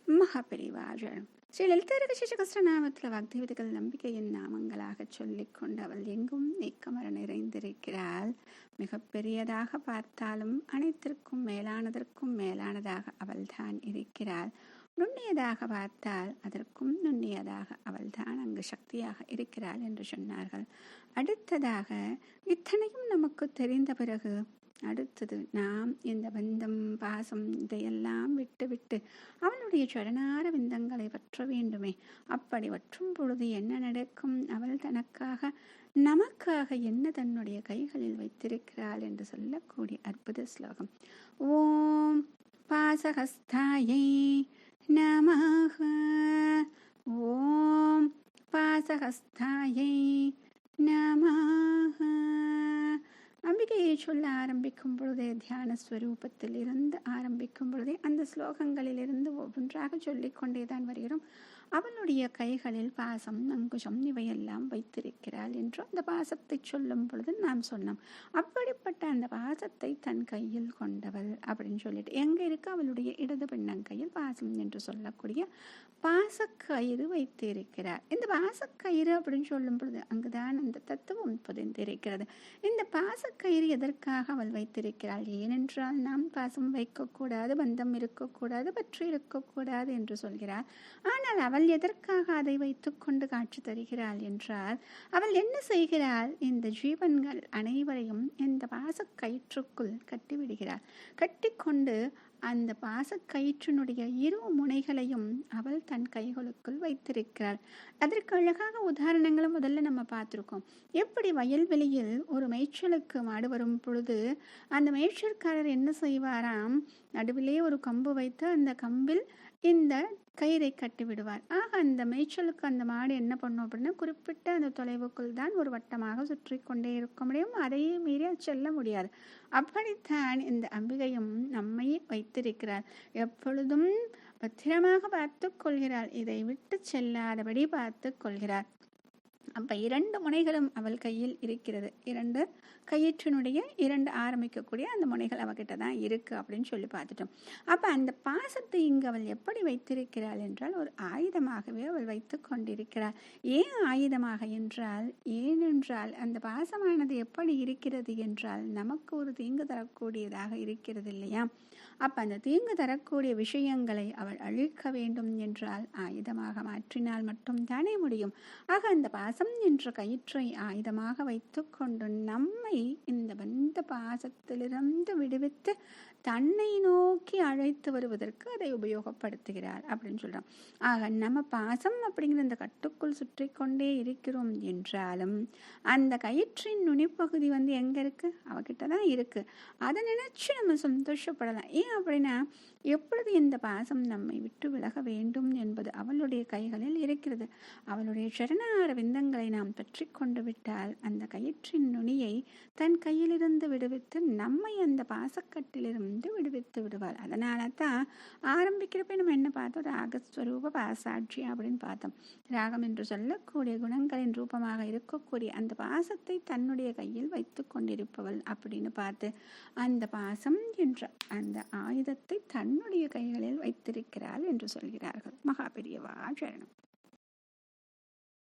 மகாபெரிவார்கள் ஸ்ரீ லலிதா சகஸ்ரநாமத்தில் பக்திவிதிகள் நம்பிக்கையின் நாமங்களாக சொல்லிக்கொண்டு அவள் எங்கும் நீக்கமர நிறைந்திருக்கிறாள். மிக பெரியதாக பார்த்தாலும் அனைத்திற்கும் மேலானதற்கும் மேலானதாக அவள்தான் இருக்கிறாள். நுண்ணியதாக பார்த்தால் அதற்கும் நுண்ணியதாக அவள்தான் அங்கு சக்தியாக இருக்கிறாள் என்று சொன்னார்கள். அடுத்ததாக இத்தனையும் நமக்கு தெரிந்த பிறகு அடுத்தது நாம் இந்த பந்தம் பாசம் இதையெல்லாம் விட்டு அவளுடைய சரணார விந்தங்களை வற்ற வேண்டுமே. அப்படி வற்றும் பொழுது என்ன நடக்கும்? அவள் தனக்காக நமக்காக என்ன தன்னுடைய கைகளில் வைத்திருக்கிறாள் என்று சொல்லக்கூடிய அற்புத ஸ்லோகம். ஓம் பாசஹஸ்தாயை நமஹ. ஓம் பாசஹஸ்தாயை நமஹ. அம்பிகையை சொல்ல ஆரம்பிக்கும் பொழுதே தியான ஸ்வரூபத்தில் இருந்து ஆரம்பிக்கும் பொழுதே அந்த ஸ்லோகங்களிலிருந்து ஒவ்வொன்றாக சொல்லிக்கொண்டேதான் வருகிறோம். அவளுடைய கைகளில் பாசம் அங்குஷம் இவையெல்லாம் வைத்திருக்கிறாள் என்று அந்த பாசத்தை சொல்லும் பொழுது நாம் சொன்னோம். அப்படிப்பட்ட அந்த பாசத்தை தன் கையில் கொண்டவள் அப்படின்னு சொல்லிட்டு எங்க இருக்கு? அவளுடைய இடது பின்னங்கையில் பாசம் என்று சொல்லக்கூடிய பாசக்கயிறு வைத்திருக்கிறார். இந்த பாசக்கயிறு அப்படின்னு சொல்லும் பொழுது அங்குதான் அந்த தத்துவம் புதைந்திருக்கிறது. இந்த பாசக்கயிறு எதற்காக அவள் வைத்திருக்கிறாள்? ஏனென்றால் நாம் பாசம் வைக்கக்கூடாது, பந்தம் இருக்கக்கூடாது, பற்றி இருக்கக்கூடாது என்று சொல்கிறார். ஆனால் அவள் எதற்காக அதை வைத்துக் கொண்டு காட்சி தருகிறாள் என்றால், அவள் என்ன செய்கிறாள்? இந்த ஜீவன்கள் அனைவரையும் இந்த பாசக்கயிற்றுக்குள் கட்டிவிடுகிறாள். கட்டிக்கொண்டு அந்த பாசக்கயிற்றினுடைய இரு முனைகளையும் அவள் தன் கைகளுக்குள் வைத்திருக்கிறாள். அதற்கு அழகாக உதாரணங்களும் முதல்ல நம்ம பார்த்துருக்கோம். எப்படி வயல்வெளியில் ஒரு மேய்ச்சலுக்கு மாடு வரும் பொழுது அந்த மேய்ச்சல்காரர் என்ன செய்வாராம்? நடுவிலே ஒரு கம்பு வைத்து அந்த கம்பில் இந்த கயிறை கட்டி விடுவார். ஆக அந்த மேய்ச்சலுக்கு அந்த மாடு என்ன பண்ணும் அப்படின்னா, குறிப்பிட்ட அந்த தொலைவுக்குள் தான் ஒரு வட்டமாக சுற்றி கொண்டே இருக்க முடியும். அதையே மீறி செல்ல முடியாது. அப்படித்தான் இந்த அம்பிகையும் நம்மை வைத்திருக்கிறார். எப்பொழுதும் பத்திரமாக பார்த்து கொள்கிறாள். இதை விட்டு செல்லாதபடி பார்த்து கொள்கிறார். அப்ப இரண்டு முனைகளும் அவள் கையில் இருக்கிறது. இரண்டு கயிற்றினுடைய இரண்டு ஆரம்பிக்கக்கூடிய அந்த முனைகள் அவகிட்ட தான் இருக்கு அப்படின்னு சொல்லி பார்த்துட்டோம். அப்ப அந்த பாசத்தை இங்கு அவள் எப்படி வைத்திருக்கிறாள் என்றால் ஒரு ஆயுதமாகவே அவள் வைத்து கொண்டிருக்கிறாள். ஏன் ஆயுதமாக என்றால், ஏனென்றால் அந்த பாசமானது எப்படி இருக்கிறது என்றால் நமக்கு ஒரு தீங்கு தரக்கூடியதாக இருக்கிறது இல்லையா? அப்ப அந்த தீங்கு தரக்கூடிய விஷயங்களை அவள் அழிக்க வேண்டும் என்றால் ஆயுதமாக மாற்றினால் மட்டும் தானே முடியும். ஆக அந்த பாசம் என்ற கயிற்றை ஆயுதமாக வைத்து கொண்டு நம்மை இந்த பந்த பாசத்திலிருந்து விடுவித்து தன்னை நோக்கி அழைத்து வருவதற்கு அதை உபயோகப்படுத்துகிறார் அப்படின்னு சொல்றோம். ஆக நம்ம பாசம் அப்படிங்கிற இந்த கட்டுக்குள் சுற்றி கொண்டே இருக்கிறோம் என்றாலும் அந்த கயிற்றின் நுனிப்பகுதி எங்க இருக்கு? அவகிட்டதான் இருக்கு. அதை நினைச்சு நம்ம சந்தோஷப்படலாம். ஏன் அப்படின்னா, எப்பொழுது இந்த பாசம் நம்மை விட்டு விலக வேண்டும் என்பது அவளுடைய கைகளில் இருக்கிறது. அவளுடைய சரணார விந்தங்களை நாம் பற்றி கொண்டு விட்டால் அந்த கயிற்றின் நுனியை தன் கையிலிருந்து விடுவித்து நம்மை அந்த பாசக்கட்டிலிருந்து விடுவித்து விடுவாள். அதனால தான் ஆரம்பிக்கிறப்ப நம்ம என்ன பார்த்தோம்? ராகஸ்வரூப பாசாட்சி அப்படின்னு பார்த்தோம். ராகம் என்று சொல்லக்கூடிய குணங்களின் ரூபமாக இருக்கக்கூடிய அந்த பாசத்தை தன்னுடைய கையில் வைத்து கொண்டிருப்பவள் அப்படின்னு பார்த்து அந்த பாசம் என்ற அந்த ஆயுதத்தை தன்னுடைய கைகளில் வைத்திருக்கிறாள் என்று சொல்கிறார்கள். மகாபெரியவா சரணம்.